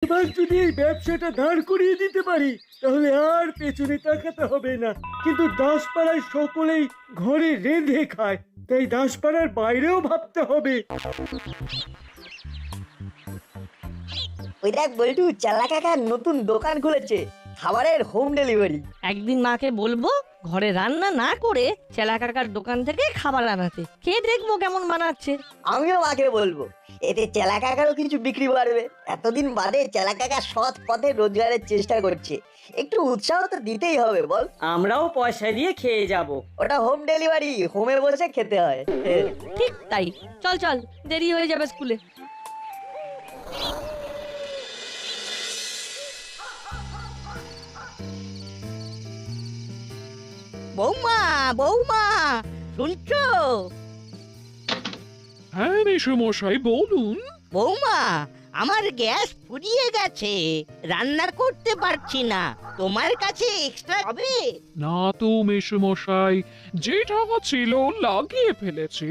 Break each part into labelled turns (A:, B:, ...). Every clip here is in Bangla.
A: এবার যদি এই ব্যবসাটা দাঁড় করিয়ে দিতে পারি তাহলে আর পেছনে তাকাতে হবে না। কিন্তু দাসপাড়ায় সকলেই ঘরে রেঁধে খায়, তাই দাসপাড়ার বাইরেও ভাবতে হবে।
B: ওই দেখ বল্টু, চালা কাকা নতুন দোকান খুলেছে, খাবারের হোম ডেলিভারি।
C: একদিন মাকে বলবো ঘরে রান্না না করে চেলা কাকার দোকান থেকে খাবার আনাতে, খেয়ে দেখবো কেমন বানাচ্ছে।
B: আমিও মাকে বলবো, এতে চেলা কাকারও কিছু বিক্রি বাড়বে। এতদিন বাদে চেলা কাকা সৎ পথে রোজগারের চেষ্টা করছে, একটু উৎসাহ তো দিতেই হবে বল।
D: আমরাও পয়সা দিয়ে খেয়ে যাব।
B: ওটা হোম ডেলিভারি, হোমে বসে খেতে হয়।
C: ঠিক তাই, চল চল, দেরি হয়ে যাবে স্কুলে।
E: বৌমা বৌমা, শুনছো?
F: হ্যাঁ মেসোমশাই বলুন।
E: বৌমা, আমার গ্যাস ফুরিয়ে গেছে, রান্না করতে পারছি না, তোমার কাছে এক্সট্রা হবে?
F: না তো মেসোমশাই, যে টাকা ছিল লাগিয়ে ফেলেছি।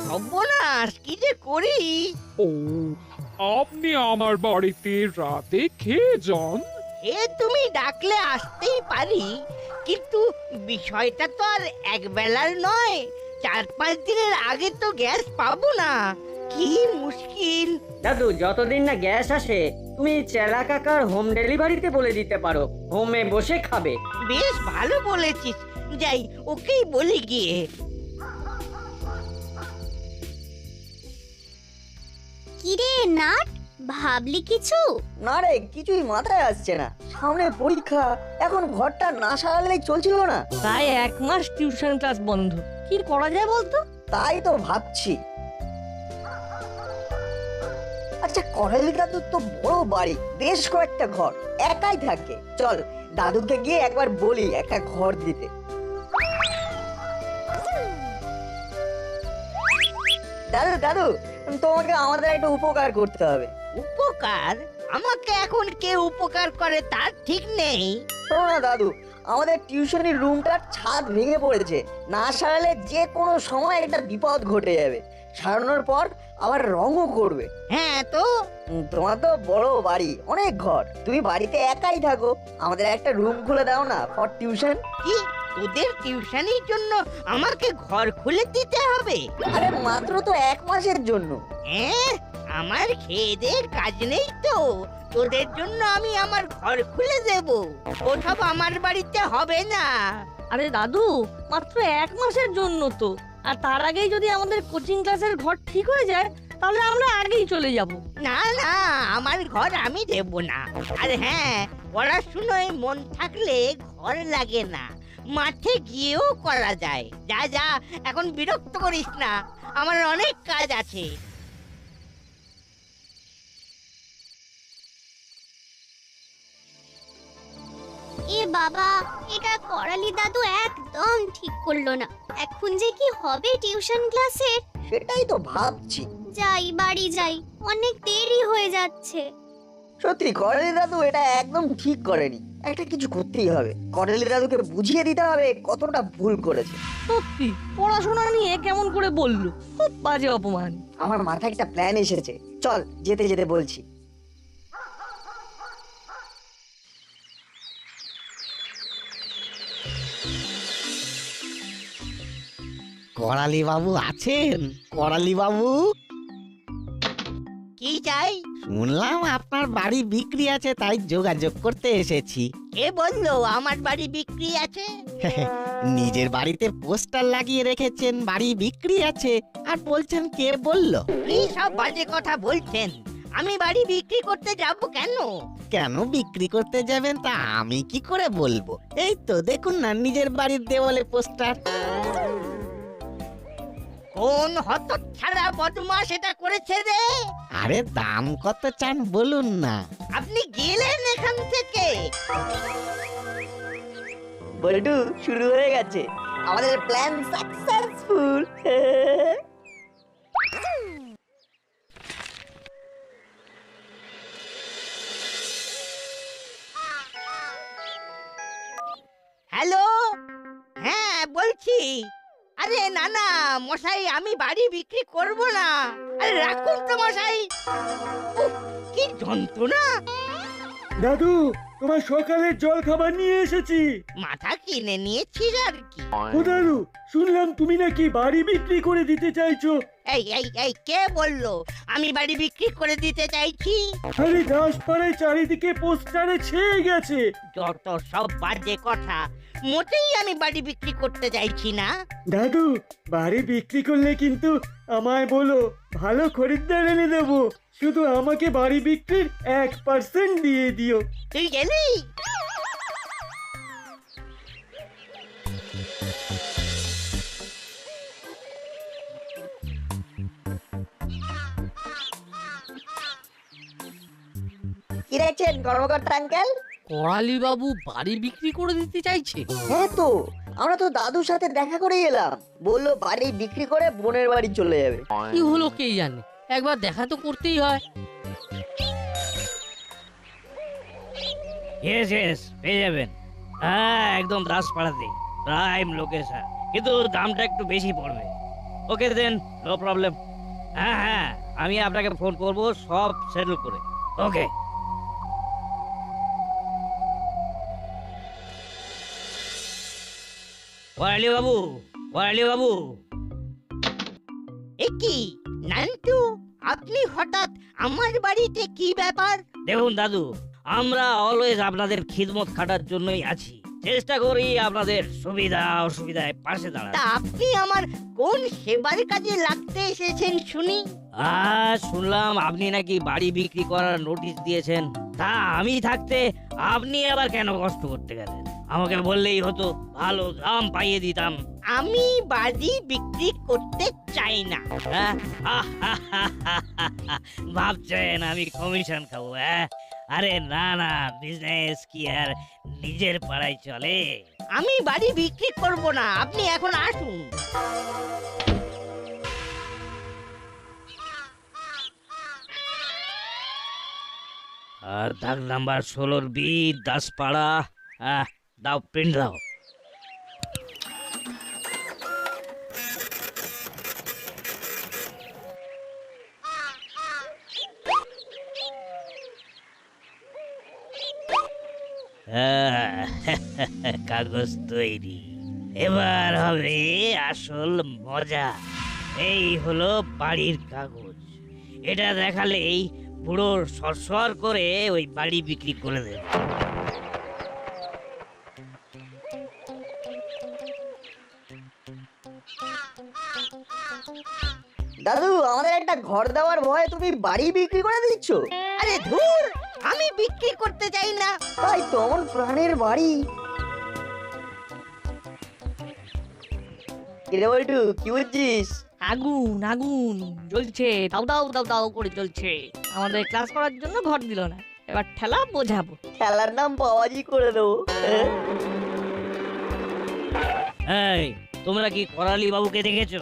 E: সর্বনাশ, কি যে করি!
F: ও, আপনি আমার বাড়িতে রাতে খেয়ে যান।
E: তুমি ডাকলে আসতেই পারি, কিন্তু বিষয়টা তো আর এক বেলার নয়, 4-5 দিনের আগে তো গ্যাস পাবো না, কি মুশকিল।
D: দাদু, যতদিন না গ্যাস আসে তুমি চেলা কাকার হোম ডেলিভারিতে বলে দিতে পারো, হোমে বসে খাবে।
E: বেশ ভালো বলেছিস, যাই ওকেই বলি গিয়ে।
G: কিরে নাট, ভাবলি কিছু?
B: না রে, কিছুই মাথায় আসছে না। সামনে পরীক্ষা, এখন ঘরটা না সারালেই চলছিল না।
C: তাই 1 মাস টিউশন ক্লাস বন্ধ, কি করা যায় বলতো?
B: তাই তো ভাবছি। আচ্ছা, করালি দাদুর তো বড় বাড়ি, বেশ কয়েকটা ঘর, একাই থাকে। চল দাদুকে গিয়ে একবার বলি একটা ঘর দিতে। দাদু দাদু, তোমাকে আমাদের একটা উপকার করতে হবে।
E: উপকার? আমাকে এখন কে উপকার করে তার ঠিক নেই।
B: শোনো না দাদু, আমাদের টিউশনের রুমটার ছাদ ভেঙে পড়েছে, না সারালে যে কোনো সময় একটা বিপদ ঘটে যাবে। সারানোর পর আবার রঙও করবে।
E: হ্যাঁ তো,
B: তোমার তো বড় বাড়ি, অনেক ঘর, তুমি বাড়িতে একাই থাকো, আমাদের একটা রুম খুলে দাও না ফর টিউশন।
E: কি তোদের টিউশনের জন্য আমাকে ঘর খুলে দিতে হবে?
B: আরে মাত্র তো 1 মাসের জন্য।
E: হ্যাঁ, আমার খেয়েদের কাজ নেই তো, তোদের জন্য আমি আমার ঘর খুলে দেব। ওসব আমার বাড়িতে হবে না।
C: আরে দাদু, মাত্র 1 মাসের জন্য তো, আর তার আগেই যদি আমাদের কোচিং ক্লাসের ঘর ঠিক হয়ে যায় তাহলে আমরা আগেই চলে যাব।
E: না না, আমার ঘর আমি দেব না। আর হ্যাঁ, পড়াশুনোয় মন থাকলে ঘর লাগে না, মাঠে গিয়েও করা যায়। যা যা, এখন বিরক্ত করিস না, আমার অনেক কাজ আছে।
G: এ বাবা, এটা করালি দাদু একদম ঠিক করলো না। এখন যে কি হবে টিউশন ক্লাসের?
B: সেটাই তো ভাবছি।
G: যাই, বাড়ি যাই, অনেক দেরি হয়ে যাচ্ছে।
B: সত্যি করেলি দাদু এটা একদম ঠিক করেনি, একটা কিছু করতেই হবে। করেলি দাদুকে বুঝিয়ে দিতে হবে কতটা ভুল করেছে।
C: সত্যি পড়াশোনা নিয়ে কেমন করে বললো, খুব বাজে অপমান।
B: আমার মাথায় একটা প্ল্যান এসেছে, চল যেতে যেতে বলছি।
H: করালি বাবু আছেন? করালি বাবু,
E: কি চাই?
H: শুনলাম আপনার বাড়ি বিক্রি আছে, তাই যোগাযোগ করতে এসেছি।
E: কে বললো আমার বাড়ি বিক্রি আছে?
H: নিজের বাড়িতে পোস্টার লাগিয়ে রেখেছেন বাড়ি বিক্রি আছে, আর বলছেন কে বললো?
E: কি সব বাজে কথা বলছেন? আমি বাড়ি বিক্রি করতে যাব কেন?
H: কেন বিক্রি করতে যাবেন তা আমি কি করে বলবো? এই তো দেখুন না নিজের বাড়ির দেওয়ালে পোস্টার।
E: কোন হতচ্ছাড়া বদমাশ এটা করেছে রে?
H: আরে দাম কত চান বলুন না।
E: আপনি গেলেন এখান থেকে।
B: বল্টু, শুরু হয়ে গেছে আমাদের প্ল্যান সাকসেসফুল।
E: হ্যালো, হ্যাঁ বলছি। আরে না না মশাই, আমি বাড়ি বিক্রি করব না। আরে রাখুন তো মশাই। উফ, কি যন্ত্রণা।
A: দাদু, তোমার সকালের জল খাবার নিয়ে এসেছি।
E: মাথা কিনে নিয়েছিস আর কি।
A: ও দাদু, শুনলাম তুমি নাকি বাড়ি বিক্রি করে দিতে চাইছো।
E: এই কে বললো আমি বাড়ি বিক্রি করে দিতে চাইছি?
A: আরে দাসপাড়ায় চারিদিকে পোস্টারে ছেয়ে গেছে।
E: যত সব বাজে কথা, মোটেই আমি বাড়ি বিক্রি করতে চাইছি না।
A: দাদু, বাড়ি বিক্রি করলে কিন্তু আমায় বলো, ভালো খরিদ্দার এনে দেবো। শুধু আমাকে বাড়ি বিক্রির 1% দিয়ে দিও।
E: তুই গেলি?
B: কি দেখছেন কর্মকর্তা আঙ্কেল?
C: করালি বাবু বাড়ি বিক্রি করে দিতে চাইছে।
B: হ্যাঁ তো, আমরা তো দাদুর সাথে দেখা করে এলাম। বললো বাড়ি বিক্রি করে বোনের বাড়ি চলে যাবে।
C: কি হলো কে জানে, একবার দেখা তো করতেই হয়।
I: ইয়েস পেয়ে যাবেন। হ্যাঁ, একদম দাসপাড়াতে, প্রাইম লোকেশন, কিন্তু দামটা একটু বেশি পড়বে। ওকে দেন, নো প্রবলেম। হ্যাঁ, আমি আপনাকে ফোন করব সব সেটেল করে। ওকে। ওয়ালি বাবু।
E: এ কি নান্টু, আপনি হঠাৎ আমার বাড়িতে, কি ব্যাপার?
I: দেখুন দাদু, আমরা অলওয়েজ আপনাদের খিদমত খাটার জন্যই আছি। চেষ্টা করি আপনাদের সুবিধা অসুবিধায় পাশে দাঁড়াতে।
E: তা আপনি আমার কোন সেবার কাজে লাগতে এসেছেন শুনি?
I: শুনলাম আপনি নাকি বাড়ি বিক্রি করার নোটিশ দিয়েছেন। তা আমি থাকতে আপনি আবার কেন কষ্ট করতে গেলেন? আমাকে বললেই হতো, ভালো দাম পাইয়ে দিতাম।
E: আমি বাড়ি বিক্রি করতে চাই না।
I: হ্যাঁ? ভাবছেন আমি কমিশন খাবো? হ্যাঁ, আরে না, বিজনেস কি আর নিজের পাড়ায় চলে?
E: আমি বাড়ি বিক্রি করব না, আপনি এখন আসুন।
I: আর দাগ নাম্বার 16 বি, দাসপাড়া। দাও, প্রিন্ট দাও। কাগজ তৈরি, এবার হবে আসল মজা। এই হলো বাড়ির কাগজ। এটা দেখালেই বুড়ো সরসর করে ওই বাড়ি বিক্রি করে দেবে।
B: দাদু, আমাদের একটা ঘর দেওয়ার ভয়ে তুমি বাড়ি বিক্রি করে দিচ্ছ?
E: আরে ধুর, আমি বিক্রি করতে চাই না।
B: তাই তো, আমার প্রাণের বাড়ি। কিরে বল্টু, কি বুঝছিস?
C: আগুন জ্বলছে, দাও করে জ্বলছে। আমাদের ক্লাস করার জন্য ঘর দিল না, এবার ঠেলা বোঝাবো।
B: খেলার নাম বাবাজি করে দেবো।
I: এই, তোমরা কি করালি বাবুকে দেখেছো?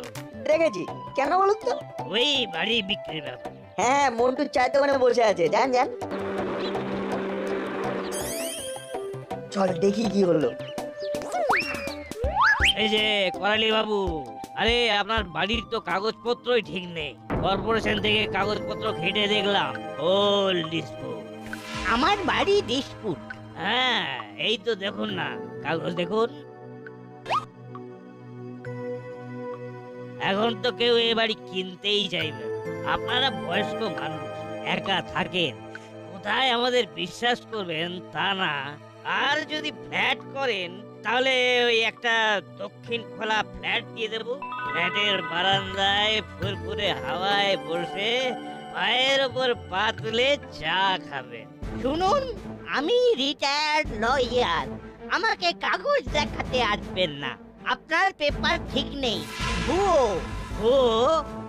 B: দেখেছি, কেন বলুন তো?
I: ওই বাড়ি বিক্রির ব্যাপার।
B: হ্যাঁ, মন্টুর চায়ের দোকানে বসে আছে, যান। চল দেখি কি হলো।
I: এই যে করালি বাবু, আরে আপনার বাড়ির তো কাগজপত্রই ঠিক নেই। কর্পোরেশন থেকে কাগজপত্র ঘেটে দেখলাম, ওল ডিসপুট।
E: আমার বাড়ি ডিসপুট?
I: হ্যাঁ, এই তো দেখুন না, কাগজ দেখুন। এখন তো কেউ এ বাড়ি কিনতেই চাইবে না। আপনারা বয়স্ক মানুষ, একা থাকেন, কোথায় আমাদের বিশ্বাস করবেন তা না। আর যদি ফ্ল্যাট করেন তাহলে ওই একটা দক্ষিণ খোলা ফ্ল্যাট দিয়ে দেবো। ফ্ল্যাটের বারান্দায় ফুরফুরে হাওয়ায় বসে পায়ের ওপর পা তুলে চা খাবেন।
E: শুনুন, আমি রিটায়ার্ড লয়ার, আমাকে কাগজ দেখাতে আসবেন না। আপনার পেপার ঠিক নেই, ভুয়ো।
I: ও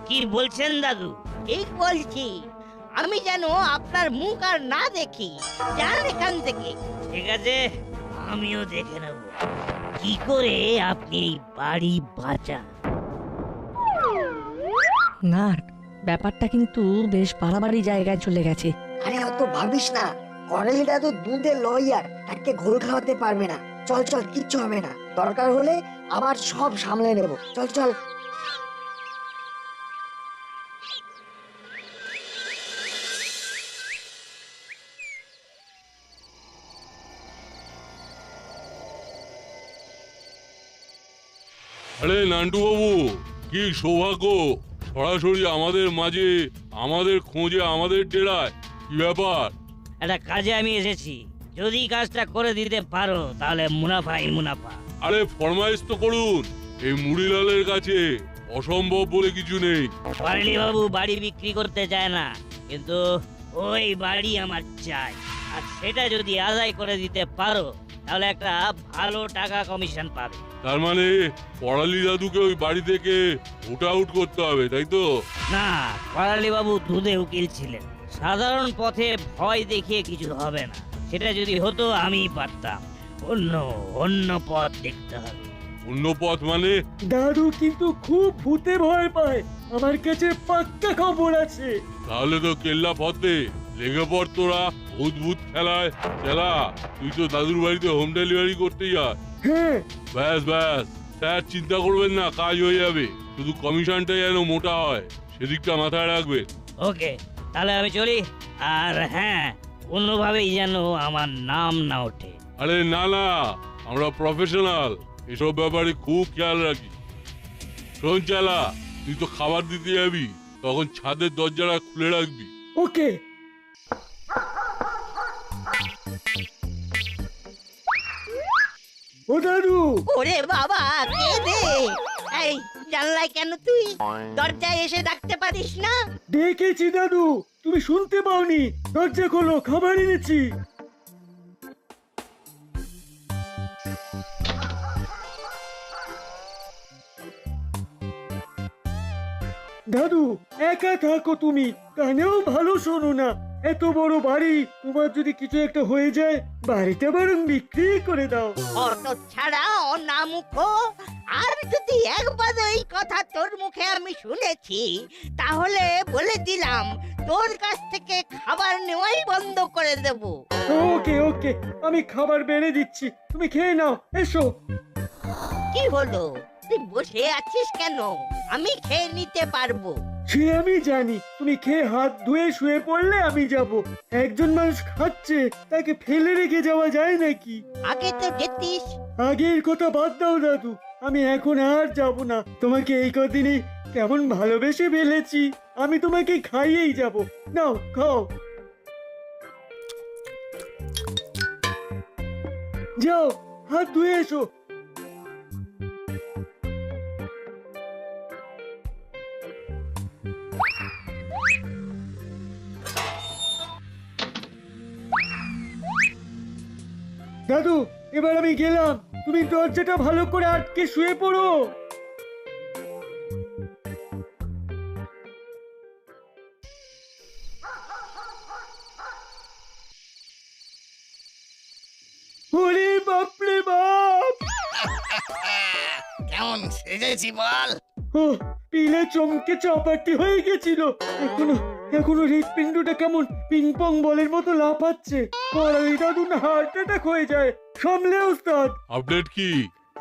I: কি বলছেন দাদু?
E: ঠিক বলছি, আমি যেন আপনার মুখ আর না দেখি। যান এখান থেকে।
I: ঠিক আছে, আমিও দেখে নেব কি করে আপনি এই বাড়ি বাঁচান।
C: না, ব্যাপারটা কিন্তু বেশ বাড়াবাড়ি জায়গায় চলে গেছে।
B: আরে অত ভাবিস না, কর্নেল দাদু দুধের লয়ার, তাকে ঘোল খাওয়াতে পারবে না। চল, কিচ্ছু হবে না। দরকার হলে আবার সব সামলে নেব। চল।
J: আরে নান্টু বাবু, কি সৌভাগ্য সরাসরি আমাদের মাঝে, আমাদের খোঁজে, আমাদের ডেরায়। কি ব্যাপার?
I: একটা কাজে আমি এসেছি, যদি কাজটা করে দিতে পারো তাহলে মুনাফাই মুনাফা।
J: আরে ফরমাইশ তো করুন, এই মুড়িলালের কাছে অসম্ভব বলে কিছু নেই।
I: পারলি বাবু বাড়ি বিক্রি করতে চায় না, কিন্তু ওই বাড়ি আমার চাই, আর সেটা যদি আদায় করে দিতে পারো তাহলে একটা ভালো টাকা কমিশন পাবে।
J: তার মানে পড়ালি দাদুকে ওই বাড়ি থেকে ভোট আউট করতে হবে, তাই তো?
I: না, পারালি বাবু দুধে উকিল ছিলেন, সাধারণ পথে ভয় দেখিয়ে কিছু হবে না। সেটা যদি হতো আমি পারতাম, অন্য অন্য পথ দেখতে হবে।
J: অন্য পথ মানে?
A: দাদু কিন্তু খুব ভূতে ভয় পায়, আমার কাছে পাক্কা খবর আছে।
J: তাহলে তো কেল্লা ফতে লেগে পড় তোরা ভূত ভূত খেলায়। খেলা, তুই তো দাদুর বাড়িতে হোম ডেলিভারি করতে যা।
A: হ্যাঁ,
J: ব্যাস ব্যাস, স্যার চিন্তা করবেন না, কাজ হয়ে যাবে। শুধু কমিশনটা যেন মোটা হয় সেদিকটা মাথায় রাখবে।
I: ওকে, তাহলে আমি চলি। আর হ্যাঁ, কোনোভাবেই যেন আমার নাম না ওঠে।
J: আরে না না, আমরা প্রফেশনাল, এসব ব্যাপারে খুব খেয়াল রাখি। শোন চালা, তুই তো খাবার দিতে যাবি, তখন ছাদের দরজাটা খুলে রাখবি।
A: ওকে। ও দাদু,
E: ওরে বাবা, কে রে? এই জানলায় কেন তুই? দরজায় এসে ডাকতে পারিস না?
A: ডেকেছি দাদু, তুমি শুনতে পাওনি? দরজা খোলো, খাবার এনেছি। দাদু, একা থাকো তুমি, কানেও ভালো শোনো না। এত বড় বাড়ি, তোমার যদি কিছু একটা হয়ে যায়, বাড়িটা বরং বিক্রি করে দাও।
E: অত ছাড়া অনামুখ, আর যদি একবার এই কথা তোর মুখে আমি শুনেছি, তাহলে বলে দিলাম তোর কাছ থেকে খাবার নেওয়াই বন্ধ করে দেব।
A: ওকে ওকে, আমি খাবার বেড়ে দিচ্ছি, তুমি খেয়ে নাও, এসো।
E: কি হলো, তুই বসে আছিস কেন? আমি খেয়ে নিতে পারবো।
A: সে আমি জানি, তুমি খেয়ে হাত ধুয়ে শুয়ে পড়লে আমি যাব। একজন মানুষ খাচ্ছে, তাকে ফেলে রেখে যাওয়া যায় নাকি?
E: আগে তো যেতিস।
A: আগের কথা বাদ দাও দাদু, আমি এখন আর যাব না। তোমাকে এই কদিনে কেমন ভালোবেসে ফেলেছি, আমি তোমাকে খাইয়েই যাব। নাও খাও, যাও হাত ধুয়ে এসো। দাদু, এবার আমি গেলাম, তুমি দরজাটা ভালো করে আটকে শুয়ে পড়ো। ওরে বাপরে বাপ!
H: কেমন সেজেছি বল?
A: ও, পিলে চমকে চাপাটি হয়ে গেছিল। এখনো এখনো হৃৎপিণ্ডটা কেমন পিং পং বলের মতো লাফাচ্ছে। পড়ালি দাদু না হার্ট অ্যাটাক হয়ে যায়। সামলে ওস্তাদ।
J: আপডেট কি?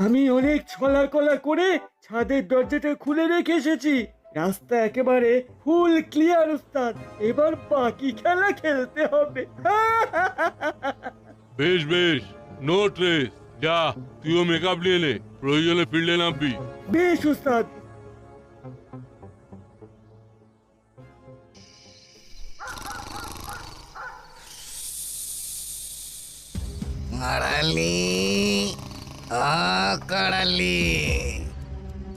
A: আমি অনেক ছলা কলা করে ছাদের দরজাটা খুলে রেখে এসেছি। রাস্তা একেবারে ফুল ক্লিয়ার ওস্তাদ, এবার বাকি খেলা খেলতে হবে।
J: বেশ বেশ, নো ট্রেস। যা, তুইও মেকআপ নিয়ে নে, প্রয়োজনে ফিল্ডে নামবি।
A: বেশ ওস্তাদ।
H: কড়ালি, কড়ালি,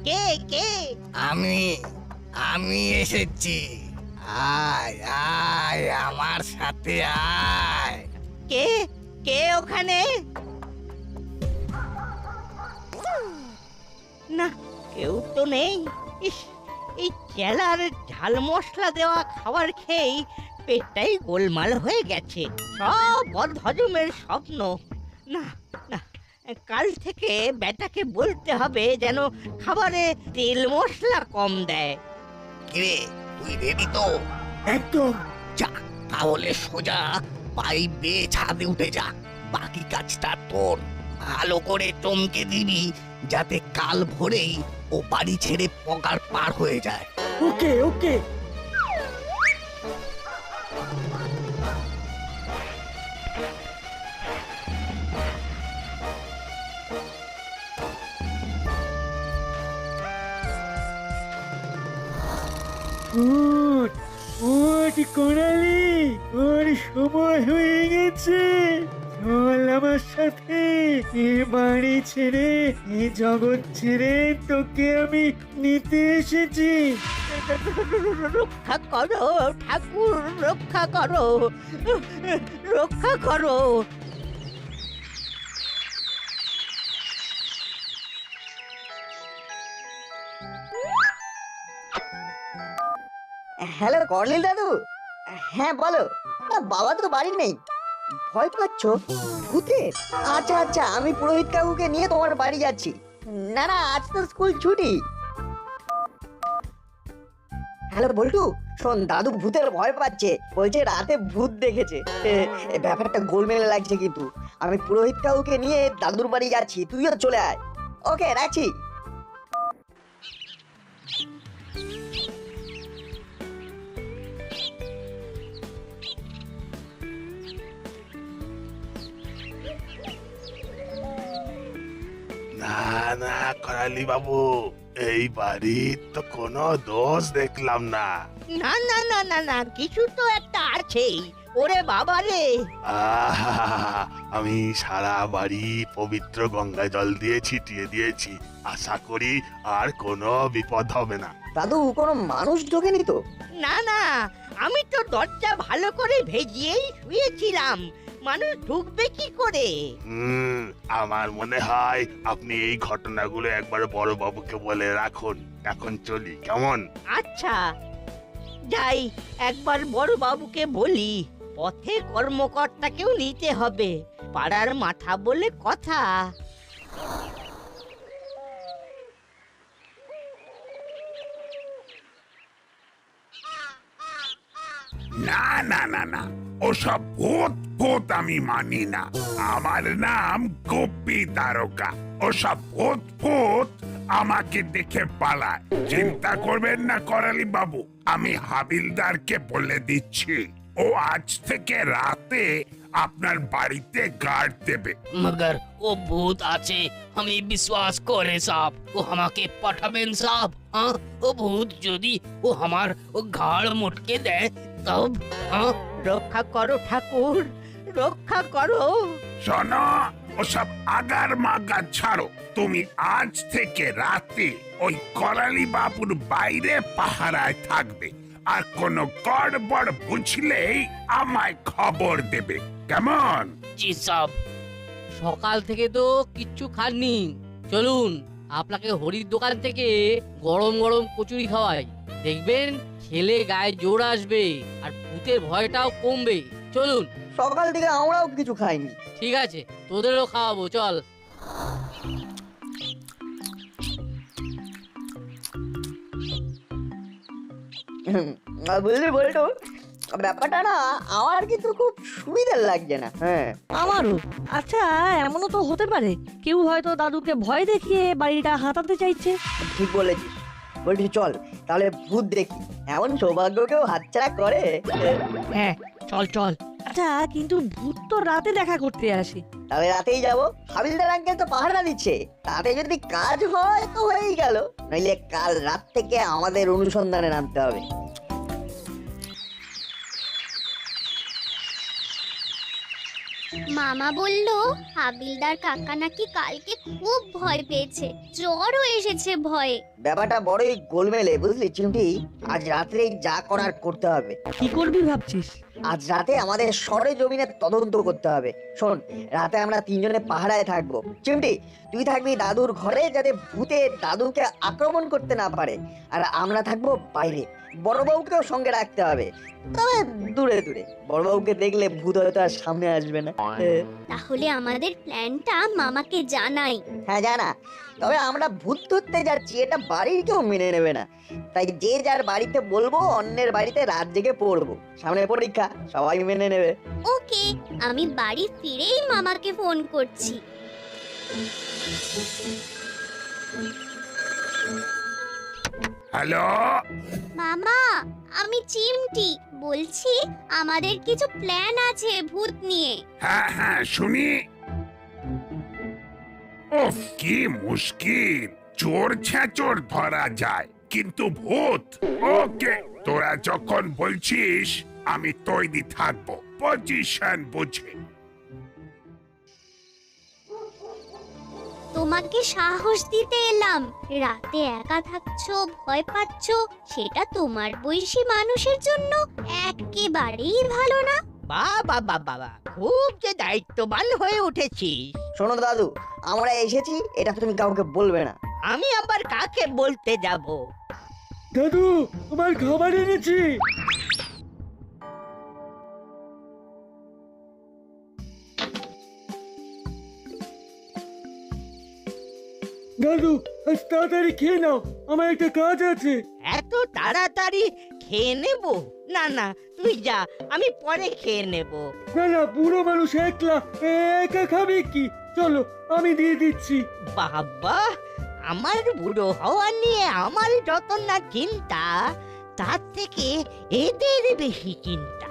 E: কে কে?
H: আমি আমি এসেছি। আয় আয় আমার সাথে আয়।
E: কে কে ওখানে? না, কেউ তো নেই। ইস, এই চেলার ঝাল মশলা দেওয়া খাবার খেয়েই পেটটাই গোলমাল হয়ে গেছে। সব বদহজমের স্বপ্ন। না না, কাল থেকে বেটাকে বলতে হবে যেন খাবারে তেল মশলা কম দেয়।
H: কিরে, তুই রেডি তো?
A: একদম।
H: যা, তাহলে সোজা পাইপ বেয়ে ছাদে উঠে যা। বাকি কাজটা তোর। ভালো করে চমকে দিবি যাতে কাল ভোরেই ও বাড়ি ছেড়ে পকার পার হয়ে যায়।
A: ওকে ওকে। ওঠ ওঠ করালি, ওর সময় হয়ে গেছে। চল আমার সাথে, এ বাড়ি ছেড়ে, এ জগৎ ছেড়ে তোকে আমি নিতে এসেছি।
E: রক্ষা করো ঠাকুর, রক্ষা করো, রক্ষা করো।
B: হ্যালো কর্নেল দাদু, হ্যাঁ বলো। না বাবা তো বাড়ি নেই, ভয় পাচ্ছ ভূতে? আচ্ছা আচ্ছা, আমি পুরোহিত কাকুকে নিয়ে তোমার বাড়ি যাচ্ছি। না না, আজ তো স্কুল ছুটি। হ্যালো বল্টু, শোন, দাদু ভূতের ভয় পাচ্ছে, বলছে রাতে ভূত দেখেছে। ব্যাপারটা গোলমেলে লাগছে, কিন্তু আমি পুরোহিত কাকুকে নিয়ে দাদুর বাড়ি যাচ্ছি, তুইও চলে আয়। ওকে, রাখছি।
K: না না করালি বাবু, এই বাড়ির তো কোনো দোষ দেখলাম না।
E: না না না না না, কিছু তো একটা আছেই। ওরে বাবা রে!
K: আহা, আমি সারা বাড়ি পবিত্র গঙ্গা জল দিয়ে ছিটিয়ে দিয়েছি, আশা করি আর কোনো বিপদ হবে না।
B: দাদু, কোনো মানুষ ঢোকেনি তো?
E: না না, আমি তো দরজা ভালো করে ভেজিয়েই শুয়েছিলাম, মানুষ ঢুকবে কি করে?
K: আমার মনে হয় আপনি এই ঘটনাগুলো একবার বড় বাবুকে বলে রাখুন। এখন চলি, কেমন?
E: আচ্ছা, যাই একবার বড় বাবুকে বলি। পথে কর্মকর্তাকেও নিতে হবে, পাড়ার মাথা বলে কথা।
K: না না না না, ওসব ভূত ভূত আমি মানি না। আমার নাম গোপী তারকা। ওসব ভূত ভূত আমাকে দেখে পালায়। চিন্তা করবেন না করালি বাবু, আমি হাবিলদারকে বলে দিচ্ছি, ও আজ থেকে রাতে আপনার বাড়িতে গার্ড দেবে।
H: मगर वो भूत আছে আমি বিশ্বাস করে সাহেব, ও আমাকে পাঠাবেন সাহেব। हाँ वो भूत যদি ও আমার ও ঘাড় মটকে দেয় তব। हाँ
E: রক্ষা করো ঠাকুর, রক্ষা করো।
K: শোনো, ওসব আগার মাগার ছাড়ো। তুমি আজ থেকে রাতে ওই করালি বাবুর বাইরে পাহারায় থাকবে, আর কোনো গড়বড় বুঝলেই আমায় খবর দেবে, কেমন?
H: জি সাহেব।
D: সকাল থেকে তো কিচ্ছু খাননি, চলুন আপনাকে হরির দোকান থেকে গরম গরম কচুরি খাওয়াই। দেখবেন খেলে গায়ে জোর আসবে আর ভূতের ভয়টাও কমবে। চলুন।
B: সকাল থেকে আমরাও কিছু খাইনি।
D: ঠিক আছে, তোদেরও খাওয়াবো, চল।
B: বুঝলি বলতো, ব্যাপারটা না আমার কিন্তু খুব সুবিধার লাগছে না। হ্যাঁ,
C: আমারও। আচ্ছা, এমনও তো হতে পারে কেউ হয়তো দাদুকে ভয় দেখিয়ে বাড়িটা হাতাতে চাইছে।
B: ঠিক বলেছিস। বলছি চল তাহলে ভূত দেখি, এমন সৌভাগ্য কেউ হাতছাড়া করে?
C: হ্যাঁ, চল চল। আচ্ছা, কিন্তু ভূত তো রাতে দেখা করতে আসে।
B: তাহলে রাতেই যাবো, হাবিলদার আঙ্কেল তো পাহারা দিচ্ছে, তাতে যদি কাজ হয় তো হয়েই গেল, নইলে কাল রাত থেকে আমাদের অনুসন্ধানে নামতে হবে।
G: মামা বলল হাবিলদার কাকা নাকি কালকে খুব ভয় পেয়েছে, জ্বরও এসেছে ভয়ে।
B: ব্যাপারটা বড়ই গোলমেলে, বুঝলি চিমটি। আজ রাত্রে যা করার করতে হবে।
C: কি করবি ভাবছিস?
B: আজ রাতে আমাদের সরে জমিনের তদন্ত করতে হবে। শোন, রাতে আমরা তিনজনে পাহারায় থাকবো। চিমটি, তুই থাকবি দাদুর ঘরে, যাতে ভূতে দাদুকে আক্রমণ করতে না পারে, আর আমরা থাকবো বাইরে। বড়বাবুকেও সঙ্গে রাখতে হবে, তবে দূরে দূরে। বড়বাবুকে দেখলে ভূত হয়তো আর সামনে আসবে না।
G: তাহলে আমাদের প্ল্যানটা মামাকে জানাই।
B: হ্যাঁ জানা, তবে আমরা ভূত ধরতে যাচ্ছি এটা বাড়ির কেউ মেনে নেবে না, তাই যে যার বাড়িতে বলবো অন্যের বাড়িতে রাত জেগে পড়বো। সামনে পরীক্ষা, সবাই মেনে নেবে।
G: ওকে, আমি বাড়ি ফিরেই মামাকে ফোন করছি।
K: হ্যালো
G: মামা, আমি চিমটি বলছি, আমাদের কিছু প্ল্যান আছে ভূত নিয়ে।
K: হ্যাঁ হ্যাঁ শুনি। ওফ, কি মুশকিল, চোর ছেঁচোর ধরা যায়, কিন্তু ভূত। ওকে, তোরা যখন বলছিস আমি তৈরি থাকবো, পজিশন বুঝে।
G: তোমাকে সাহস দিতে এলাম। রাতে একা থাকছো, ভয় পাচ্ছো, সেটা তোমার বয়সী মানুষের জন্য একেবারেই ভালো না।
E: বাবা বাবা, খুব যে দায়িত্ববান হয়ে উঠেছিস।
B: শোনো দাদু, আমরা এসেছি, এটা তুমি কাউকে বলবে না।
E: আমি আবার কাকে বলতে যাব?
A: দাদু, তোমার খাবার এনেছি। দাদু, আজ তাড়াতাড়ি খেয়ে নাও, আমার একটা কাজ আছে।
E: এত তাড়াতাড়ি খেয়ে নেব? না না, তুই যা, আমি পরে খেয়ে নেব।
A: না না, বুড়ো মানুষ একলা একা খাবে কি? চলো, আমি দিয়ে দিচ্ছি।
E: বাবা, আমার বুড়ো হওয়া নিয়ে আমার যত না চিন্তা, তার থেকে এদের বেশি চিন্তা।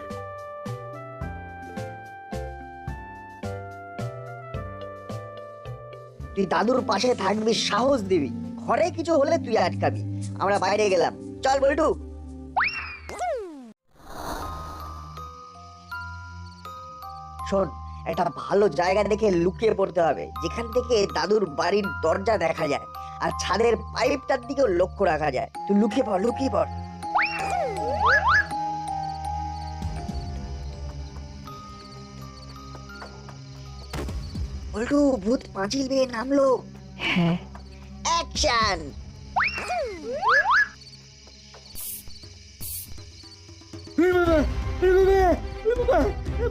B: তুই দাদুর পাশে থাকবি, সাহস দিবি, ঘরে কিছু হলে তুই আটকাবি। আমরা বাইরে গেলাম, চল বল্টু। শোন, একটা ভালো জায়গা দেখে লুকিয়ে পড়তে হবে, যেখান থেকে দাদুর বাড়ির দরজা দেখা যায় আর ছাদের পাইপটার দিকেও লক্ষ্য রাখা যায়। তুই লুকিয়ে পড়, লুকিয়ে পড়। বল্টু, ভূত পাঁচিল বেয়ে নামলো।
C: হ্যাঁ,
B: অ্যাকশন।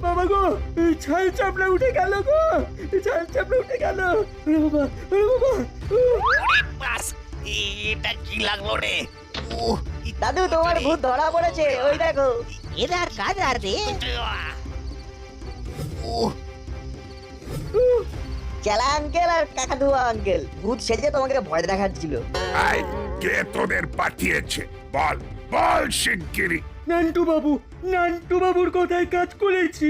B: বাবা গো, ছাল চাপড়া উঠে গেল গো, ছাল চাপড়া উঠে গেল। বাবা, বাবা,
H: বাস, এটা কি লাগলো রে?
B: দাদু, তোমার ভূত ধরা পড়েছে, ওই দেখো।
E: এরা কারা রে?
B: চেলা আঙ্কেল আর কাকাতুয়া আঙ্কেল ভূত সেজে তোমাকে ভয় দেখাচ্ছিল।
K: আই, কে তোদের পাঠিয়েছে? বল বল শিগগিরি।
A: নান্টু বাবুর কথায় কাজ করেছি।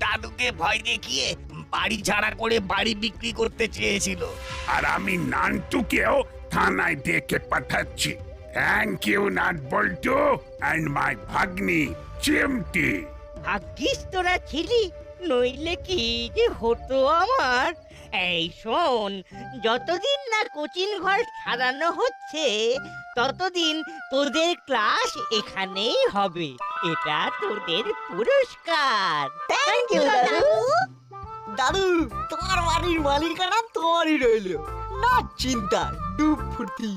H: দাদুকে ভয় দেখিয়ে বাড়ি ছাড়া করে বাড়ি বিক্রি করতে চেয়েছিল।
K: আর আমি নান্টুকেও থানায় ডেকে পাঠাচ্ছি। থ্যাংক ইউ নাট বল্টু অ্যান্ড মাই ভাগ্নি চিমটি।
E: ভাগ্যিস তোরা ছিলি, নইলে কি যে হতো আমার। এই শোন, যতদিন না কোচিং ঘর সারানো হচ্ছে ততদিন তোদের ক্লাস এখানেই হবে। এটা তোদের পুরস্কার।
B: থ্যাংক ইউ দাদু।
L: দাদু, তোমার বাড়ির মালিকানা তোমারই রইল, না চিন্তা, ডুব ফুর্তি।